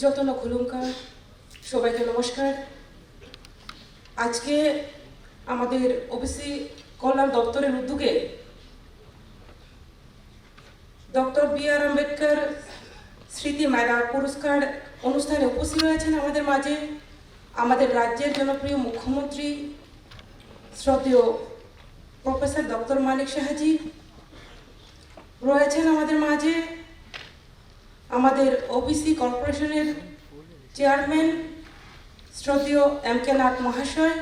যতন খুলুঙ্কার সবাইকে নমস্কার। আজকে আমাদের ওবিসি কল্যাণ দপ্তরের উদ্যোগে ডক্টর বি.আর. আম্বেদকর স্মৃতি মেধা পুরস্কার অনুষ্ঠানে উপস্থিত হয়েছেন আমাদের মাঝে আমাদের রাজ্যের জনপ্রিয় মুখ্যমন্ত্রী শ্রদ্ধেয় প্রফেসর ডক্টর মানিক সাহাজি রয়েছেন আমাদের মাঝে আমাদের ওবিসি কর্পোরেশনের চেয়ারম্যান শ্রদ্ধেয় এম.কে. নাথ মহাশয়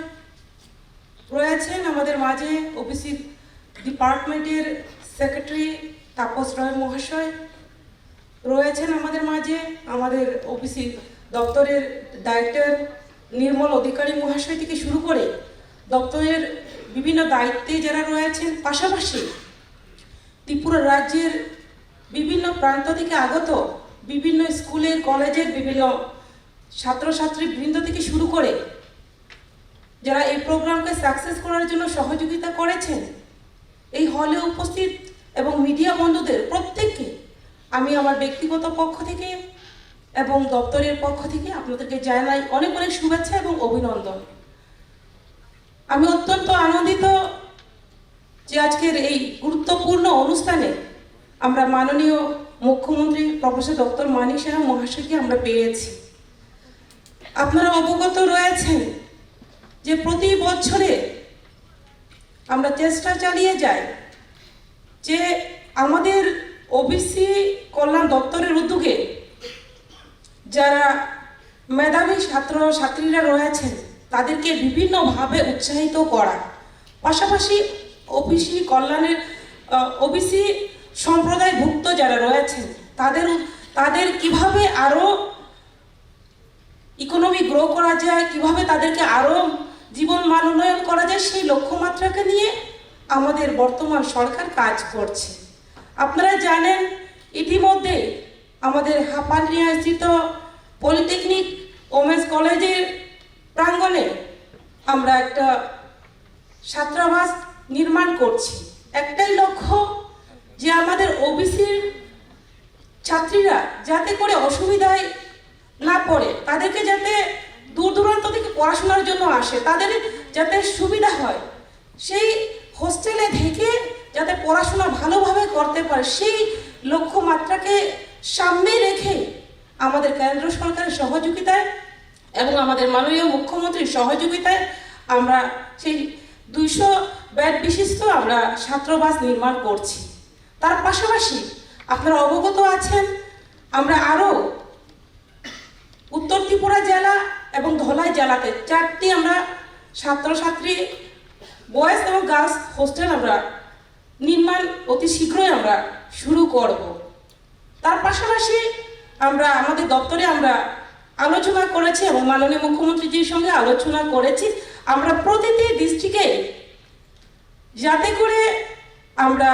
রয়েছেন আমাদের মাঝে ওবিসি ডিপার্টমেন্টের সেক্রেটারি তাপস রায় মহাশয় রয়েছেন আমাদের মাঝে আমাদের ওবিসি দপ্তরের ডাইরেক্টর নির্মল অধিকারী মহাশয় থেকে শুরু করে দপ্তরের বিভিন্ন দায়িত্বে যারা রয়েছেন, পাশাপাশি ত্রিপুরা রাজ্যের বিভিন্ন প্রান্ত থেকে আগত বিভিন্ন স্কুলের কলেজের বিভিন্ন ছাত্রছাত্রী বৃন্দ থেকে শুরু করে যারা এই প্রোগ্রামকে সাকসেস করার জন্য সহযোগিতা করেছেন, এই হলে উপস্থিত এবং মিডিয়া বন্ধুদের প্রত্যেককে আমি আমার ব্যক্তিগত পক্ষ থেকে এবং দপ্তরের পক্ষ থেকে আপনাদেরকে জানাই অনেক অনেক শুভেচ্ছা এবং অভিনন্দন। আমি অত্যন্ত আনন্দিত যে আজকের এই গুরুত্বপূর্ণ অনুষ্ঠানে আমরা মাননীয় মুখ্যমন্ত্রী প্রফেসর ডক্টর মানিক সাহা মহাশয়কে আমরা পেয়েছি। আপনারা অবগত রয়েছেন যে প্রতি বছরে আমরা চেষ্টা চালিয়ে যাই যে আমাদের ওবিসি কল্যাণ দপ্তরের উদ্যোগে যারা মেধাবী ছাত্রছাত্রীরা রয়েছেন তাদেরকে বিভিন্নভাবে উৎসাহিত করা, পাশাপাশি ওবিসি কল্যাণের ওবিসি সম্প্রদায়ভুক্ত যারা রয়েছেন তাদের কিভাবে আরো ইকোনমি গ্রো করা যায়, কিভাবে তাদেরকে আরো জীবন মান উন্নয়ন করা যায়, সেই লক্ষ্যমাত্রাকে নিয়ে আমাদের বর্তমান সরকার কাজ করছে। আপনারা জানেন ইতিমধ্যে আমাদের হাপানিয়াস্থিত পলিটেকনিক ওমেন্স কলেজের প্রাঙ্গণে আমরা একটা ছাত্রাবাস নির্মাণ করছি। একটাই লক্ষ্য যে আমাদের ওবিসির ছাত্রীরা যাতে করে অসুবিধায় না পড়ে, তাদেরকে যাতে দূর দূরান্ত থেকে পড়াশোনার জন্য আসে তাদের যাতে সুবিধা হয়, সেই হোস্টেলে থেকে যাতে পড়াশোনা ভালোভাবে করতে পারে, সেই লক্ষ্যমাত্রাকে সামনে রেখে আমাদের কেন্দ্র সরকারের সহযোগিতায় এবং আমাদের মাননীয় মুখ্যমন্ত্রীর সহযোগিতায় আমরা সেই 200 বেড বিশিষ্ট আমরা ছাত্রাবাস নির্মাণ করছি। তার পাশাপাশি আপনারা অবগত আছেন আমরা আরও উত্তর ত্রিপুরা জেলা এবং ধলাই জেলাতে 4টি আমরা ছাত্রছাত্রী বয়েজ এবং গার্লস হোস্টেল আমরা নির্মাণ অতি শীঘ্রই আমরা শুরু করব। তার পাশাপাশি আমরা আমাদের দপ্তরে আমরা আলোচনা করেছি এবং মাননীয় মুখ্যমন্ত্রীজির সঙ্গে আলোচনা করেছি আমরা প্রতিটি ডিস্ট্রিক্টে যাতে করে আমরা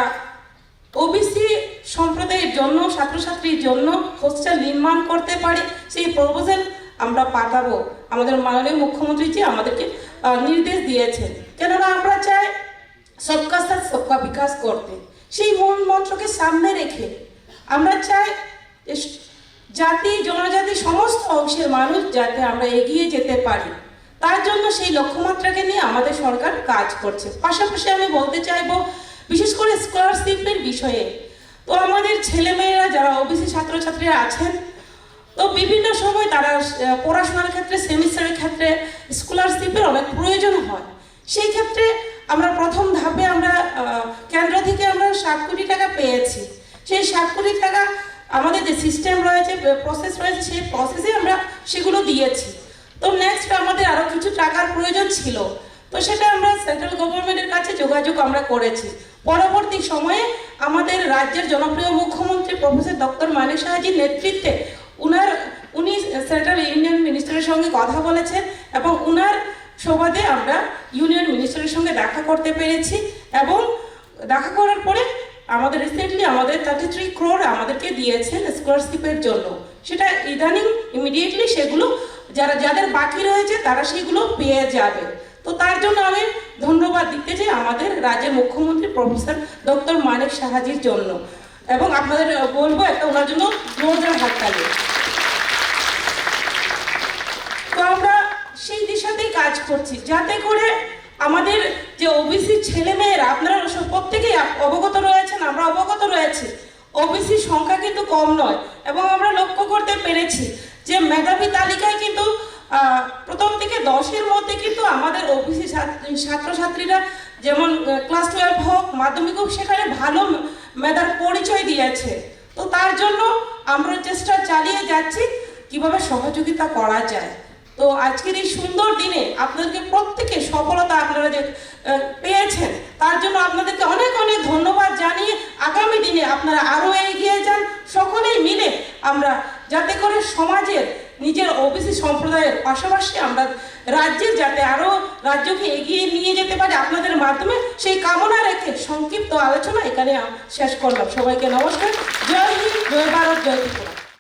ওবিসি সম্প্রদায়ের জন্য ছাত্রছাত্রীর জন্য হোস্টেল নির্মাণ করতে পারি, সেই প্রপোজাল আমরা পাঠাবো। আমাদের মাননীয় মুখ্যমন্ত্রীজি আমাদেরকে নির্দেশ দিয়েছেন, কেননা আমরা চাই সবকা সাথ সবকা বিকাশ করতে। সেই মূল মন্ত্রকে সামনে রেখে আমরা চাই জাতি জনজাতি সমস্ত অংশের মানুষ যাতে আমরা এগিয়ে যেতে পারি, তার জন্য সেই লক্ষ্যমাত্রাকে নিয়ে আমাদের সরকার কাজ করছে। পাশাপাশি আমি বলতে চাইবো বিশেষ করে স্কলারশিপের বিষয়ে, তো আমাদের ছেলেমেয়েরা যারা ওবিসি ছাত্রছাত্রীরা আছেন, তো বিভিন্ন সময় তারা পড়াশোনার ক্ষেত্রে সেমিস্টারের ক্ষেত্রে স্কলারশিপের অনেক প্রয়োজন হয়। সেই ক্ষেত্রে আমরা প্রথম ধাপে আমরা কেন্দ্র থেকে আমরা 7 কোটি টাকা পেয়েছি। সেই 7 কোটি টাকা আমাদের যে সিস্টেম রয়েছে, প্রসেস রয়েছে, সেই প্রসেসে আমরা সেগুলো দিয়েছি। তো নেক্সট আমাদের আরও কিছু টাকার প্রয়োজন ছিল, তো সেটা আমরা সেন্ট্রাল গভর্নমেন্টের কাছে যোগাযোগ আমরা করেছি। পরবর্তী সময়ে আমাদের রাজ্যের জনপ্রিয় মুখ্যমন্ত্রী প্রফেসর ডক্টর মানিক সাহাজির নেতৃত্বে উনি সেন্ট্রাল ইউনিয়ন মিনিস্টারের সঙ্গে কথা বলেছেন এবং উনার সুবাদে আমরা ইউনিয়ন মিনিস্টারের সঙ্গে দেখা করতে পেরেছি এবং দেখা করার পরে আমাদের রিসেন্টলি আমাদের 33 crore আমাদেরকে দিয়েছেন স্কলারশিপের জন্য। সেটা ইদানিং ইমিডিয়েটলি সেগুলো যাদের বাকি রয়েছে তারা সেগুলো পেয়ে যাবে। তো তার জন্য আমি ধন্যবাদ দিতে চাই আমাদের রাজ্যের মুখ্যমন্ত্রী প্রফেসর ডক্টর মানিক সাহাজির জন্য এবং আপনাদের বলবো একটা ওনার জন্য জোরদার হাততালি। করছি, যাতে করে আমাদের যে ওবিসি ছেলেমেয়েরা, আপনারা প্রত্যেকেই অবগত রয়েছেন, আমরা অবগত রয়েছি, ওবিসি সংখ্যা কিন্তু কম নয়। এবং আমরা লক্ষ্য করতে পেরেছি যে মেধাবী তালিকায় কিন্তু প্রথম থেকে 10-এর মধ্যে কিন্তু আমাদের ওবিসি ছাত্রছাত্রীরা, যেমন ক্লাস 12 হোক, মাধ্যমিক হোক, সেখানে ভালো মেধার পরিচয় দিয়েছে। তো তার জন্য আমরা চেষ্টা চালিয়ে যাচ্ছি কিভাবে সহযোগিতা করা যায়। তো আজকের এই সুন্দর দিনে আপনাদেরকে প্রত্যেকে সফলতা আপনারা যে পেয়েছেন, তার জন্য আপনাদেরকে অনেক অনেক ধন্যবাদ জানিয়ে আগামী দিনে আপনারা আরও এগিয়ে যান। সকলেই মিলে আমরা যাতে করে সমাজের, নিজের ওবিসি সম্প্রদায়ের পাশাপাশি আমরা রাজ্যের যাতে আরও রাজ্যকে এগিয়ে নিয়ে যেতে পারে আপনাদের মাধ্যমে, সেই কামনা রেখে সংক্ষিপ্ত আলোচনা এখানে শেষ করলাম। সবাইকে নমস্কার। জয় হিন্দ, জয় ভারত, জয় ত্রিপুরা।